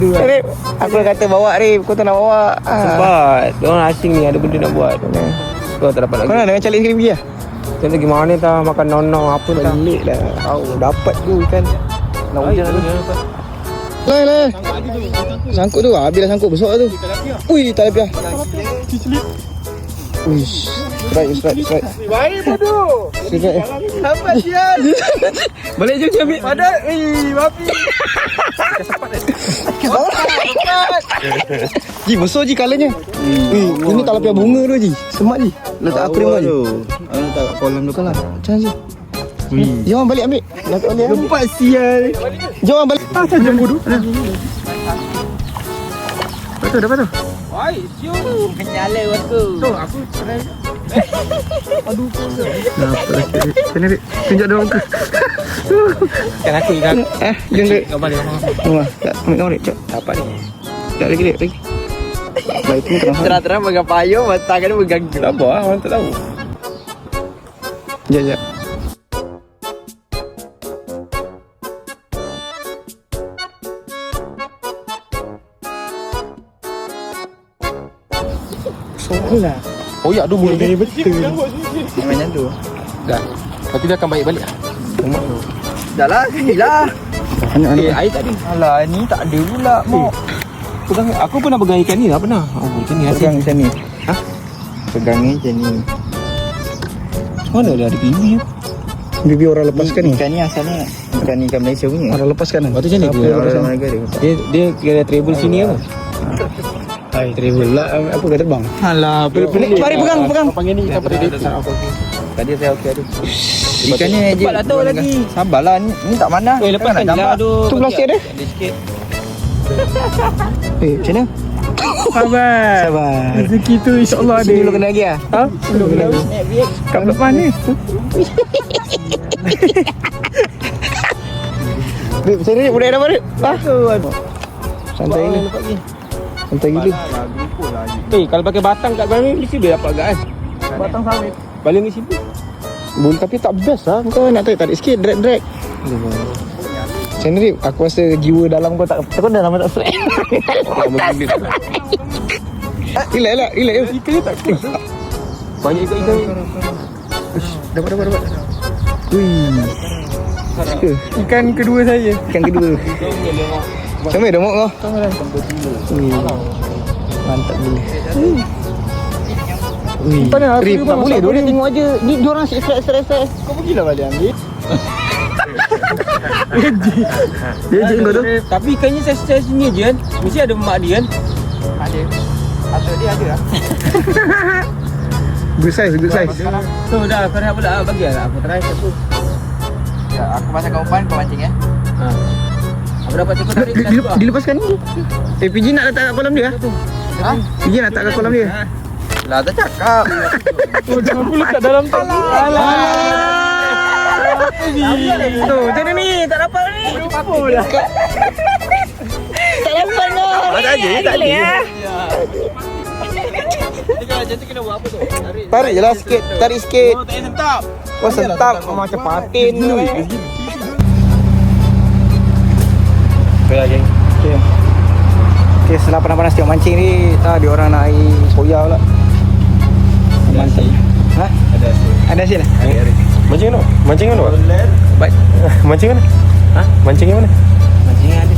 Rip, aku dah kata bawa Rip, kau tak nak bawa. Sebab diorang asing ni, ada benda nak buat. Kau tak dapat lagi. Kau nak dengan calik sekali pergi lah. Macam lagi mana tak makan nonong apa tak. Pelik lah. Tahu dapat tu kan. Nak hujan tu. Lai. Sangkut tu, habis dah sangkut besar tu. Ui, talapia. Uish. Strike. Baik bodoh. Strike. Sampai sial. Balik je ambil. Padat. Babi. Ji, besar Ji kalanya. Ini talapia bunga tu Ji. Semak Ji. Letak aquarium Ji. Letak kat kolam tu Bukanlah. Macam Ji. Jom balik ambil. Dah tak boleh. Tempat sial. Jom balik. Jangan bodoh. Dapat tu. Oi, siu. Menyala aku. Tu aku try. Aduh kau. Dapat lagi. Sini Rik. Tunjuk dia muka. Kan aku kan. Jom Rik. Kau balik rumah. Rumah. Tak ambil gambar Rik. Cak. Dapat ni. Tak lagi Rik. Lagi. Baik tu terang. Terang-terang pegang payung, mata kan pegang. Tak apa ah, orang tak tahu. Jap. Soalah. Oh ya, aduh boleh. Betul. Macam tu. Dah. Lepas tu dia akan baik balik. Rumah tu. Dah lah, sinilah. Air tak ada. Alah, ni tak ada pula. Pegang, aku pernah pegang ikan ni tak pernah. Oh, macam ni Pegang macam ni. Ha? Pegang ni macam ni. Mana dia ada bibi? Bibi orang lepaskan ni. Ikan ni asalnya ikan Malaysia punya. Orang lepaskan kan. Lepas tu macam ni. Orang negara. Dia kira travel sini apa? Hai, travel lah. Apa kau terbang? Alah, Mari pegang. Panggil ni ikan predator. Tadi saya okey tu. Ikannya je. Cepat lah tu lagi. Sabarlah, ni tak mana. Lepaskan je lah. Tu plastik dia. Ada sikit. Macam mana? Sabar. Rezeki tu insya-Allah ada. Sini dulu kena lagi lah. Ha? Belum lagi. Kat depan ni. Rip, macam ni boleh dapat Rip? Santai ni. Santai gila. Kalau pakai batang kat bawah ni mesti boleh dapat agak kan. Batang sawit. Baling ni sini. Boleh tapi tak best lah. Kau nak tarik sikit, drag. Macam ni Rip, aku rasa jiwa dalam kau tak dalam tak stress. Relax. Ikan ni tak kuat. Banyak ikan. Dapat. Wih. Ikan kedua saya. Ikan kedua. Macam mana dah mok kau? Mantap gila. Rip, tak boleh. Dia tengok aja. Ni diorang stress. Kau pergilah balik ambil. Dia je kau tu. Tapi ikannya saya sini je kan. Mesti ada mak dia kan. Ada. Atau dia ada lah. Good size. So dah kau nak pula bagi lah. Aku try satu. Ya, aku pasang kat umpan kau mancing ya. Ha. Apa dapat cakap tarik Dilepaskan ni. PJ nak letak kat kolam dia. Ha? PJ nak letak kat kolam dia. Lah tak cakap. Oh, jangan pula kat dalam tu. Alah. Tu, macam ni tak dapat ni. Apa dah? Tak dapat dah. Tak ada. Jadi kena buat apa tu? Tarik je lah sikit. Tarik sikit. Oh, tak payah sentap. Kau sentap macam patin tu. Okey, geng. Okay, setelah panas-panas tengok mancing ni, dia orang nak air soya pula. Mancing. Ha? Ada hasil lah? Mancing mana? Mancing mana? Baik. Mancing mana? Ha? Mancing yang mana? Mancing ada.